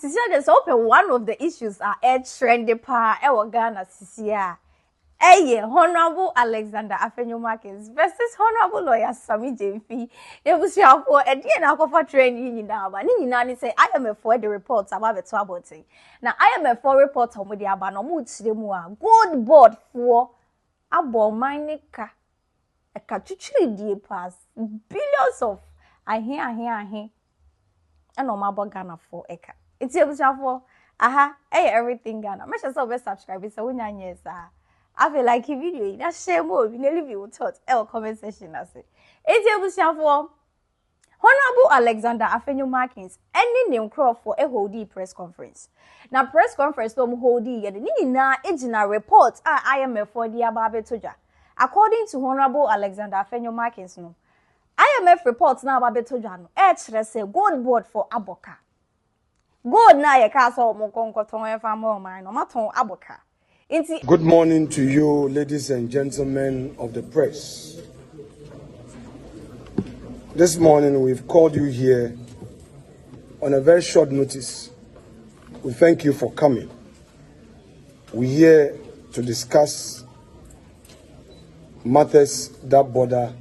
Sisi so open one of the issues are trendy pa Ghana sisi Honorable Alexander Afenyo Markin versus Honorable Lawyer Sammy Gyamfi. They was here for a day na kofa training now, but ni say I am for the reports about the trouble thing. Now I am for report on the aba no mu chire mu a GoldBod for abo manika e ka twitwiri die pass billions of ahe and o ma Ghana for eka. It's able for everything Ghana. Make sure you subscribe so when you I feel like a video, that share more, you leave your thoughts, comment section. I say, it's able for Honorable Alexander Afenyo Markin any name crop for a GoldBod press conference. Now, press conference, no GoldBod, yet the Nina Ejina report, I am a for the Ababe Toja. According to Honorable Alexander Afenyo Markin, no IMF reports now about Betojano, say GoldBod for Aboka. Gold na ye castle mo konkoton e fa mo man no maton aboka. Good morning to you, ladies and gentlemen of the press. This morning we've called you here on a very short notice. We thank you for coming. We're here to discuss matters that border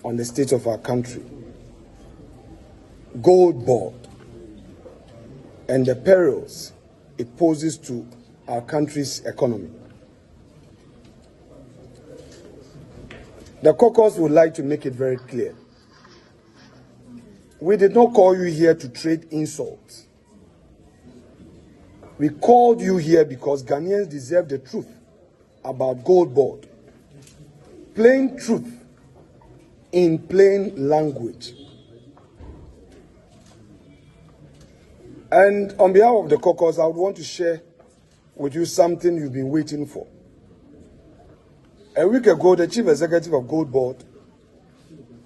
on the state of our country. GoldBod and the perils it poses to our country's economy. The caucus would like to make it very clear. We did not call you here to trade insults. We called you here because Ghanaians deserve the truth about GoldBod. Plain truth in plain language. And on behalf of the caucus, I would want to share with you something you've been waiting for. A week ago, the chief executive of GoldBod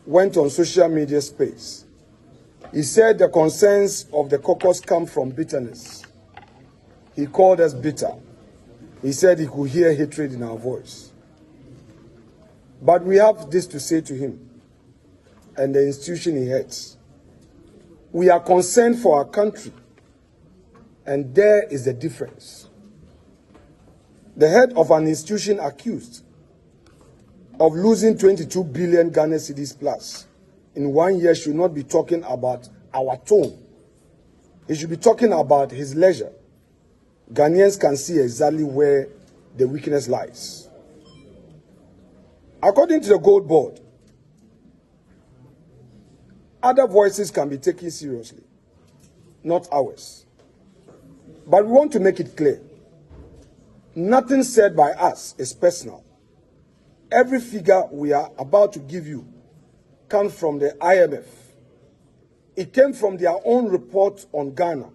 went on social media space. He said the concerns of the caucus come from bitterness. He called us bitter. He said he could hear hatred in our voice. But we have this to say to him and the institution he heads. We are concerned for our country. And there is the difference. The head of an institution accused of losing 22 billion Ghana cedis plus in 1 year should not be talking about our tone. He should be talking about his leisure. Ghanaians can see exactly where the weakness lies. According to the GoldBod, other voices can be taken seriously, not ours. But we want to make it clear. Nothing said by us is personal. Every figure we are about to give you comes from the IMF. It came from their own report on Ghana,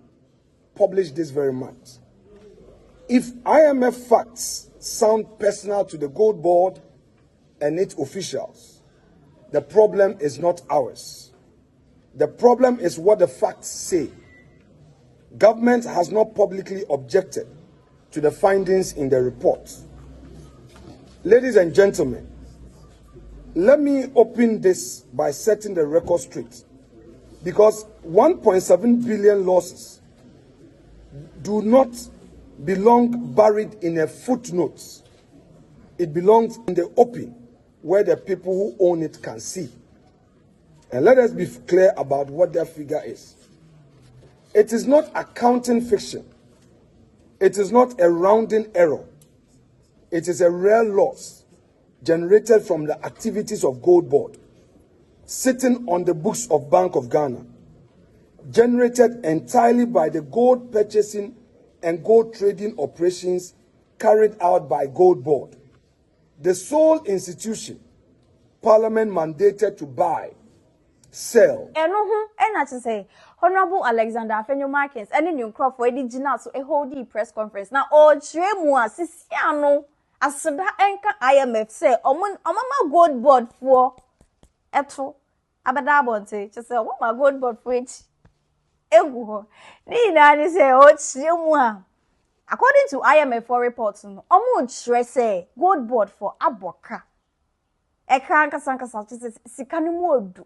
published this very month. If IMF facts sound personal to the GoldBod and its officials, the problem is not ours. The problem is what the facts say. Government has not publicly objected to the findings in the report. Ladies and gentlemen, let me open this by setting the record straight, because 1.7 billion losses do not belong buried in a footnote. It belongs in the open, where the people who own it can see. And let us be clear about what that figure is. It is not accounting fiction. It is not a rounding error. It is a real loss generated from the activities of GoldBod, sitting on the books of Bank of Ghana, generated entirely by the gold purchasing and gold trading operations carried out by GoldBod, the sole institution Parliament mandated to buy, sell. And I say, Honorable Alexander Afenyo Markin, any new crop for Eddie Gina, so a GoldBod press conference. Now, all Tremua, Sisiano, as the anchor IMF say, Mama GoldBod for Eto, Abadabonte, just say, what my GoldBod for it? Ego, Nina say, oh, Tremua. According to IMF reports, say GoldBod for Aboka. Ekranka Sanka Sikanimu.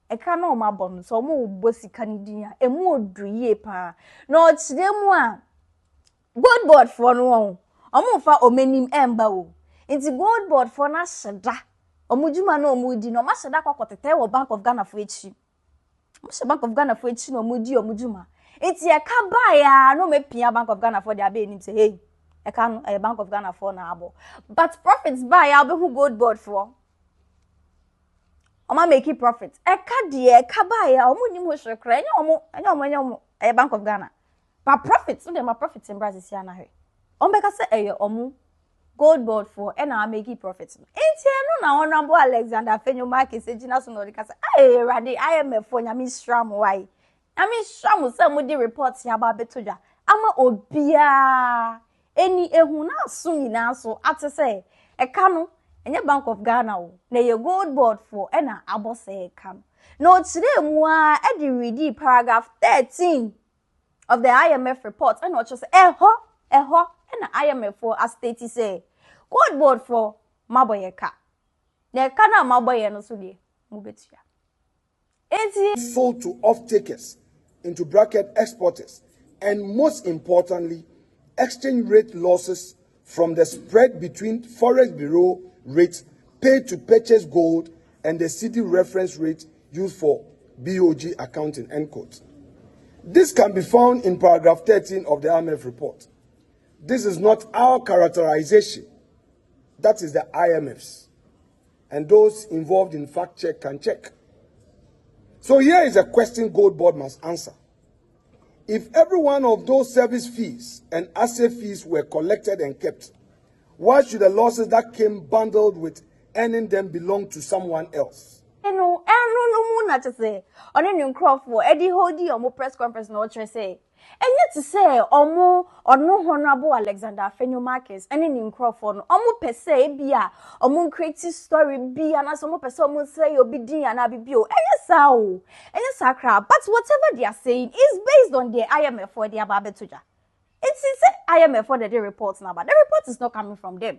eka na oma bon so omo bo sika ni din a emu odruye pa na o chire mu a GoldBod for no omo fa omenim emba o nti GoldBod for na hyeda omo djuma na omo di no ma hyeda kwakotete wo Bank of Ghana for echi mo se Bank of Ghana for echi no omo di omo djuma nti eka ba ya no mepia Bank of Ghana for dia be nim say hey eka no Bank of Ghana for na abo but profits ba ya be hu GoldBod for Oma make profit. Eka die eka ba ya omo nim ho hrekra enya omo Bank of Ghana. But profits so dem ma profits in Brazil sia na hwe. Omo ka say omo GoldBod for na make profits. Enti no na honorable Alexander Afenyo Markin H0t so no dey ka say rade IMF for nyame shram why. Nyame shram say mo di reports ya ba betodwa. Ama obia eni ehu na so nyina so ate say eka no enye Bank of Ghana o na ye GoldBod for na abose kam no chire mu a e di read paragraph 13 of the IMF report and o just eho na IMF for as state say GoldBod for maboye ka na ka na maboye no so de mu betua enti sold to off-takers, into bracket exporters, and most importantly, exchange rate losses from the spread between Forex Bureau rates paid to purchase gold and the city reference rate used for BOG accounting, end quote. This can be found in paragraph 13 of the IMF report. This is not our characterization. That is the IMF's. And those involved in fact check can check. So here is a question GoldBod must answer. If every one of those service fees and asset fees were collected and kept, why should the losses that came bundled with earning them belong to someone else? no na to say oni new crop for Eddie Hodi omo press conference no tre say enye to say omo ono honorable Alexander Afenyo Markin any new crop for no omo per se bia omo creative story bia na so omo per se omo say obi din ana bibio enye sa o enye sakra but whatever they are saying is based on the IMF for the ababetuja. It's IMF for the reports now, but the report is not coming from them.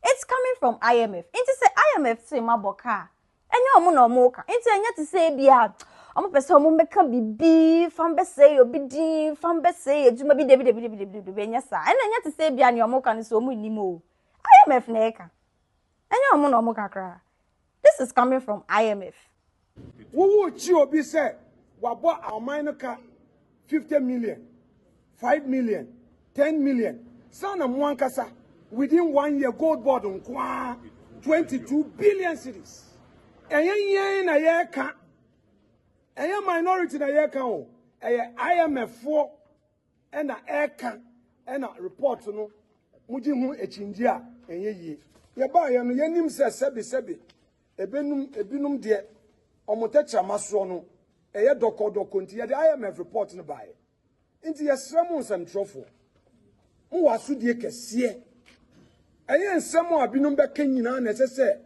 It's coming from IMF. It's say IMF say maboka. Enya omo no moka. It's enya to say bia omo pese omo meka bibi fambe say obi din fambe say ejuma bi debi enya sa. Enya to say bia ni omo ka ni so omo nimo. IMF na eka. Enya omo no moka kra. This is coming from IMF. Wo chi obi say wabo aman no ka 50 million, 5 million, 10 million. Sana mwankasa within 1 year GoldBod nkwa 22 billion cities. Enye na yeka. Enye minority na yeka o. IMF 4 na eka na report no muji hu echinji a enye yie. Ye ba ye no yenim se sebe ebenum de omotecha maso no doko nti ye de IMF report no bae. Inti yesremu nsem trofo. Mu wasudie kese. Eye nsem abinum beka nyina na sese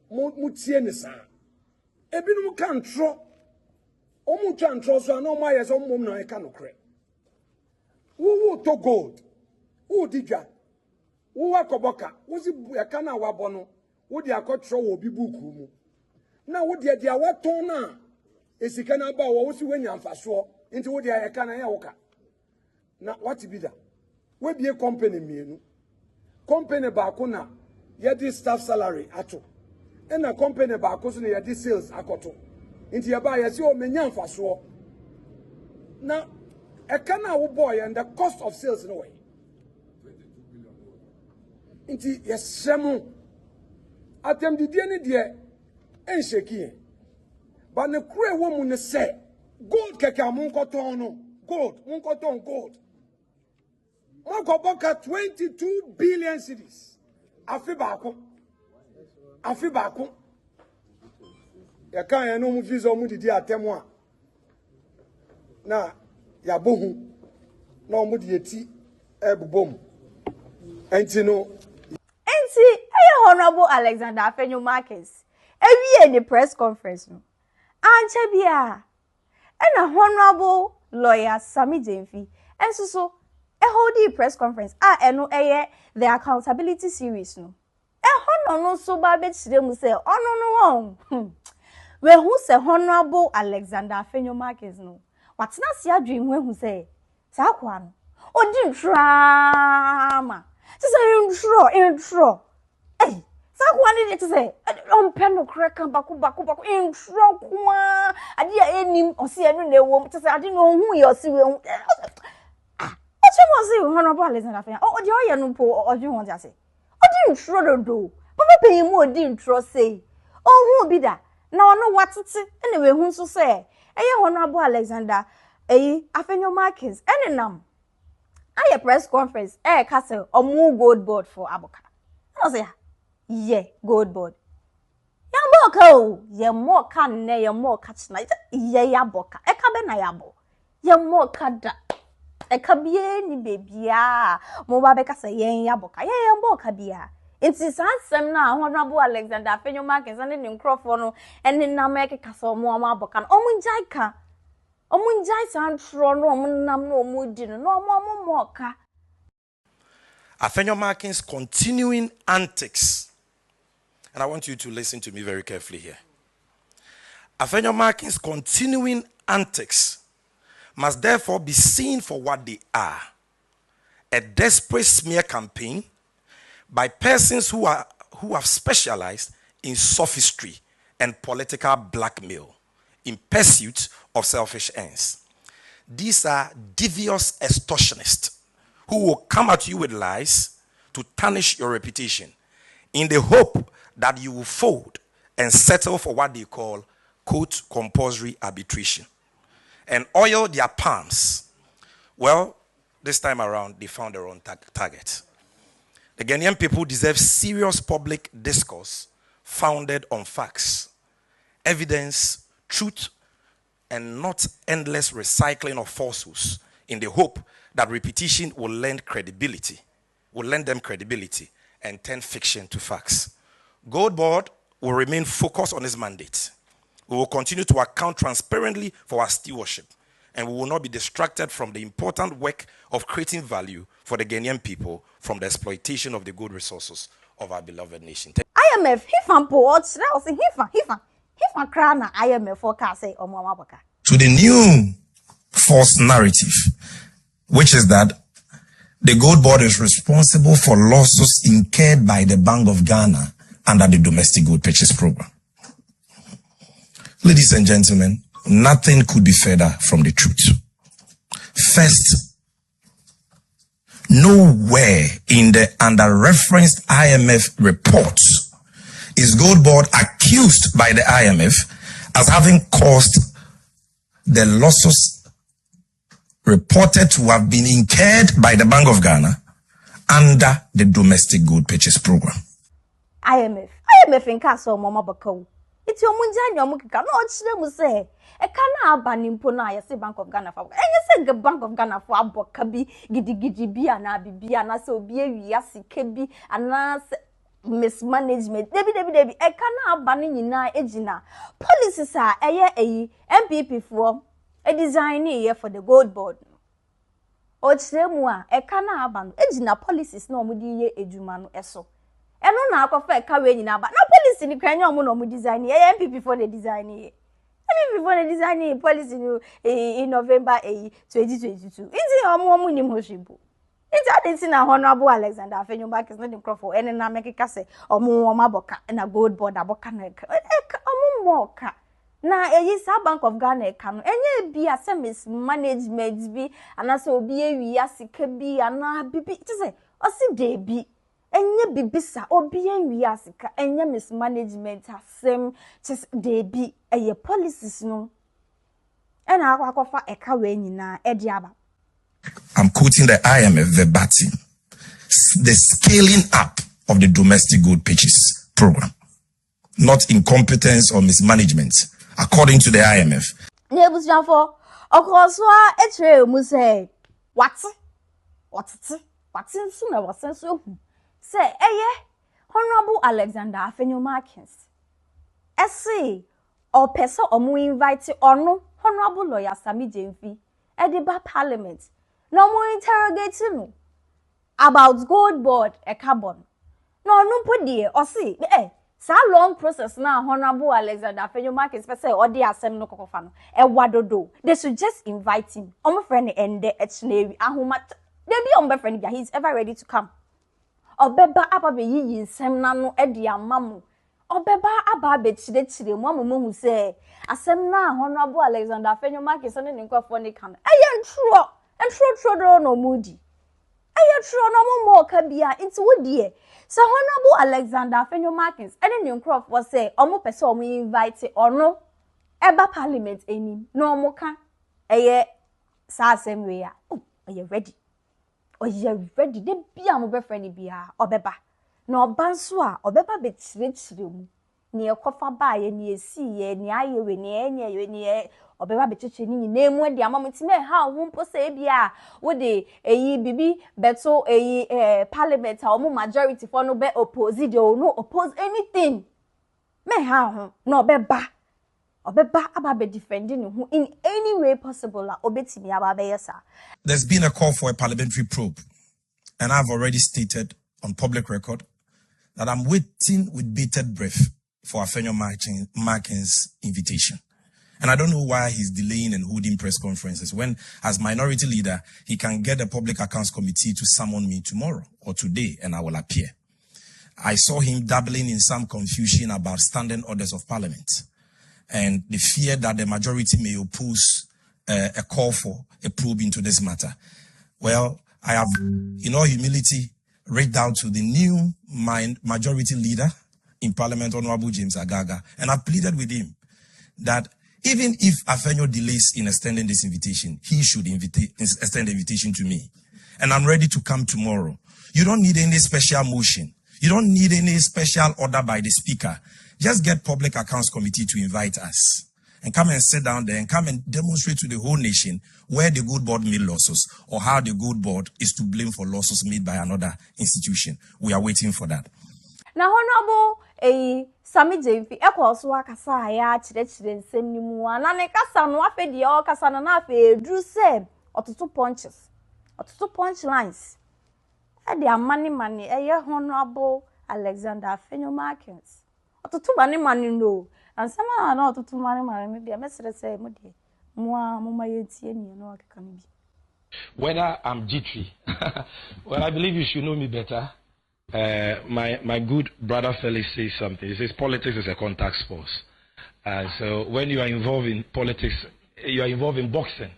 mu tie ne sa. Ebinum kan tro. Omu twa ntro so na omo aye so mom na eka nokre. Wo to gold. Wo digwa. Wo akoboka. Wo si eka na wabo no. Wo di akotro wo bi buku mu. Na wo de dia waton na esika na ba wo si wanya mfaso. Inti wo de eka na ya woka. Na what be that? We be a company mienu. Company baako na yedi staff salary ato. E na company baako so na yedi sales akoto. Inti ya ba yesi o menya mfaso. Na eka na wo boy and the cost of sales no way. 22 billion. Inti yesemu atem di die ni die ensheki. Ba ne kure wo mu ne se gold keke amunkoton no. Gold, munkoton gold. Mokoboka 22 billion cities. Afi baako. Ya kan ya no mu visa mu didi atemu a. Na ya bohu. Na mu di eti ebubom. Enti honorable Alexander Afenyo Markin every in the press conference no. Anche bia. And a honorable lawyer Sammy Gyamfi and so hold the press conference eno the accountability series no hono no so ba be chire mu say ono no we who say Honorable Alexander Afenyo Markin no. What's not see a dream when who say Sakwan? Oh, didn't drama. Just intro. Hey, Sakwan did it say, pen no crack and baku intro. I dear any or see any woman to say, I didn't know who you're seeing. What you want to say, Honorable Alexander Afenyo? Oh, you're no poor or you want to say? Oh, didn't try do. But maybe you more didn't trust say. Oh, who be that? Now I know what to say. Anyway, who so say? Honorable Alexander Afenyo Markin any nam. I press conference castle or more GoldBod for Aboka. I say, yeah, GoldBod. Ya more can ne ya more catch night. Ya boka. Ekabe yabo. Ya more kada. Ekabie ni baby ya. Mo ba beka say ya boka. Ya more kabia. It is handsome now, Honorable Alexander Afenyo Markin and in Crawford and in America Castle Moama Bokan. Omunjaika. Omunjai sound tron, no mudin, no more. Afenyo Markin's continuing antics, and I want you to listen to me very carefully here. Afenyo Markin's continuing antics must therefore be seen for what they are: a desperate smear campaign by persons who have specialized in sophistry and political blackmail in pursuit of selfish ends. These are devious extortionists who will come at you with lies to tarnish your reputation in the hope that you will fold and settle for what they call, quote, compulsory arbitration and oil their palms. Well, this time around, they found their own target. The Ghanaian people deserve serious public discourse founded on facts, evidence, truth, and not endless recycling of falsehoods in the hope that repetition will lend them credibility and turn fiction to facts. GoldBod will remain focused on its mandate. We will continue to account transparently for our stewardship, and we will not be distracted from the important work of creating value for the Ghanaian people from the exploitation of the good resources of our beloved nation. IMF, hifan poets, that was hifan crana IMF forecast say Omawabaka. To the new false narrative, which is that the GoldBod is responsible for losses incurred by the Bank of Ghana under the domestic gold purchase program. Ladies and gentlemen, nothing could be further from the truth. First, nowhere in the under-referenced IMF reports is GoldBod accused by the IMF as having caused the losses reported to have been incurred by the Bank of Ghana under the domestic gold purchase program. IMF in Castle Mama Bako. It's your Munjani Mukika, no, it's them say. A canna banimpona, I say Bank of Ghana for. And you said the Bank of Ghana for Abokabi, Giddy Biana, Bibiana, so be Yasi Kebi, and mismanagement. Debbie, a canna banning in our egina. Policies are a MPP for a design here for the GoldBod. Or Chemua, a canna ban, egina policies no mudi ejumano eso. And no now for carrying in but no police in the Canyon Mono design here, MPP for the design here. Before the design policy in November 2022. It's a more munimoshibu. It's a Honorable Alexander Afenyo Markin not in Crawford and an America say or more Maboka and a GoldBod Abokanek. Moka. Now a Bank of Ghana can any be a mismanagement be and also be a yasika be and be to say or see they be. Enye bibisa obian wiasika enye mismanagement asem just dey be eye policies no ena akwakofa eka we nyina edi aba. I'm quoting the IMF verbatim. The scaling up of the domestic gold purchase program, not incompetence or mismanagement, according to the IMF. Nebusjafo okoswa etre mu say what suna wasenso say Honorable Alexander Afenyo Markin. Essay or person omu invite ono Honorable lawyer Sammy Gyamfi Ediba Parliament. No more interrogating about GoldBod carbon. No put dear or see Sa long process na Honorable Alexander Afenyo Markin say odi asem no kokofa no e wadodo. They should just invite him. Omo friend ende echnewi ahoma they be on friend bia he's ever ready to come. Obeba ababe yi nsem na no e de amamu. Obeba ababe chire mu amomo say asem na Honorable Alexander Afenyo Markin so ne nkofo ne kan. Eye ntro do no mudi. Eye tro no mo ka bia into wodie. So Honorable Alexander Afenyo Markin any new crop was say omo pese omo invite ono eba parliament enim no omo ka eye sa asem we ya oh oye ready de bia mo be friend bia obeba na obanso a obeba be chire mu ne ekofa ba ye ne esi ye ne aye we ne enye ye ne obeba be cheche ni na emu de amamti me ha wo mpo se bia wo de eyi bibi beto eyi parliament a omo majority for no be oppose de no oppose anything me ha ho na obeba aba be defending who in any way possible la obetimi aba be yesa. There's been a call for a parliamentary probe, and I've already stated on public record that I'm waiting with bated breath for Afenyo Markin's invitation. And I don't know why he's delaying and holding press conferences when, as minority leader, he can get the Public Accounts Committee to summon me tomorrow or today, and I will appear. I saw him dabbling in some confusion about standing orders of parliament and the fear that the majority may oppose a call for a probe into this matter. Well, I have, in all humility, reached out to the new majority leader in Parliament, Honorable James Agaga, and I've pleaded with him that even if Afenyo delays in extending this invitation, he should extend the invitation to me. And I'm ready to come tomorrow. You don't need any special motion. You don't need any special order by the speaker. Just get Public Accounts Committee to invite us and come and sit down there and come and demonstrate to the whole nation where the GoldBod made losses or how the GoldBod is to blame for losses made by another institution. We are waiting for that. Now, Honorable Sammy Gyamfi so akasa ya chire nsem ni mu ana ne kasa no afedi o kasa na afa edru se ototo punch lines e de amani mani eye Honorable Alexander Afenyo Markin ototo mani no ansama na ototo mani me bia mesere se mo de mo ma yentie ni no akeka ni bi whether I'm G3 well I believe you should know me better. My good brother Felix says something. He says politics is a contact sport. So when you are involved in politics, you are involved in boxing.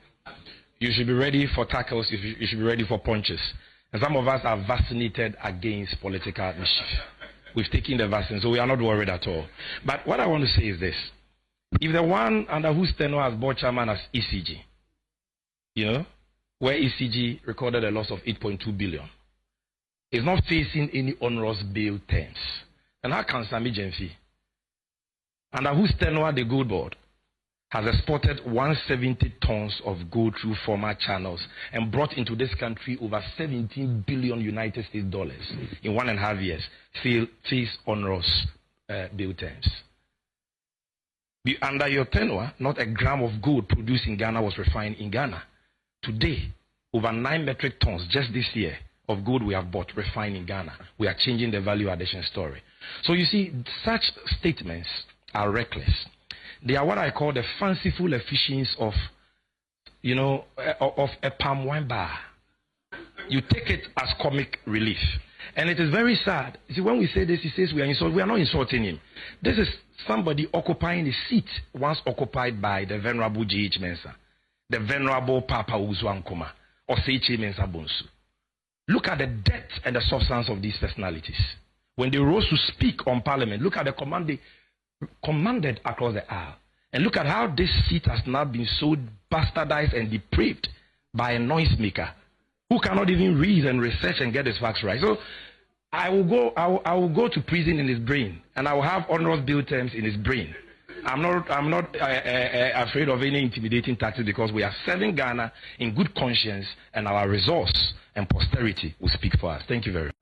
You should be ready for tackles. You should be ready for punches. And some of us are vaccinated against political mischief. We've taken the vaccine, so we are not worried at all. But what I want to say is this. If the one under whose tenure has bought chairman as ECG, you know, where ECG recorded a loss of 8.2 billion, is not facing any onerous bail terms. And how can Sammy Gyamfi, under whose tenure the GoldBod has exported 170 tons of gold through former channels and brought into this country over 17 billion United States dollars in 1.5 years, face onerous bail terms? Under your tenure, not a gram of gold produced in Ghana was refined in Ghana. Today, over 9 metric tons just this year of gold we have bought refined in Ghana. We are changing the value addition story. So you see, such statements are reckless. They are what I call the fanciful efficiencies of, you know, of a palm wine bar. You take it as comic relief. And it is very sad. You see, when we say this, he says we are insulting. We are not insulting him. This is somebody occupying a seat once occupied by the Venerable G.H. Mensah, the Venerable Papa Uzuankoma, or Seiche Mensah Bonsu. Look at the depth and the substance of these personalities. When they rose to speak on Parliament, look at the command they commanded across the aisle. And look at how this seat has now been so bastardized and depraved by a noisemaker who cannot even read and research and get his facts right. So I will go to prison in his brain, and I will have onerous bail terms in his brain. I'm not afraid of any intimidating tactics because we are serving Ghana in good conscience, and our resource and posterity will speak for us. Thank you very much.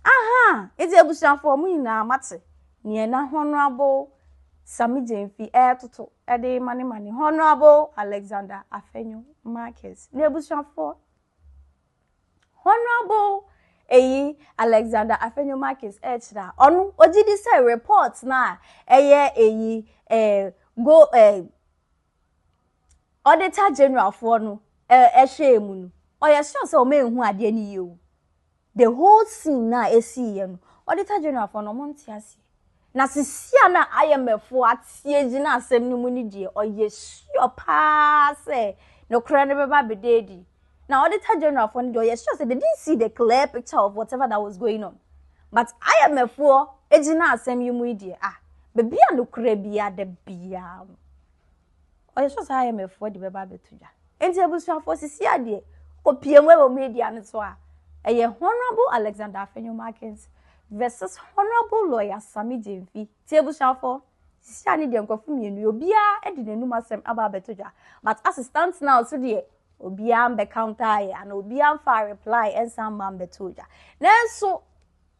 Aha, it's a bushel for me now, Matse. Near na Honorable Sammy Gyamfi H0t Reply money. Honorable Alexander Afenyo Markin. Near bushel for Honorable Alexander Afenyo Markin H0t onu ojidi say reports na go Auditor General for no ehwe no oya sure say o me hu ade ni ye the whole scene na esi ye no Auditor General for no monte ase na sisia na IMF for atie gi na asem ni mu ni die oye sure pa say no kra ne beba bededi na Auditor General for no oye sure say they didn't see the clear picture of whatever that was going on but IMF for egi na asem yi mu die be bia no kra bia de bia oye sure say IMF for the beba betuja enti ebusuan for sisia de opiem we media ne so Honorable Alexander Afenyo Markin versus Honorable Lawyer Sammy Gyamfi. Table for Siani de Nkofu mienu obia e di nenum asem aba betoja. But as it stands now so de obia mbe counter and obia mfa reply ensam man betoja. Nanso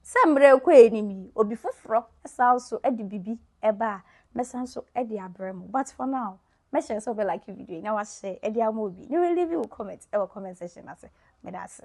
sembre kɔ enimi obi foforo esan so e di bibi eba mesan so e di abremu. But for now, make sure so be like video na wa share e di amobi. You will leave your comment comment section ase. Me da ase.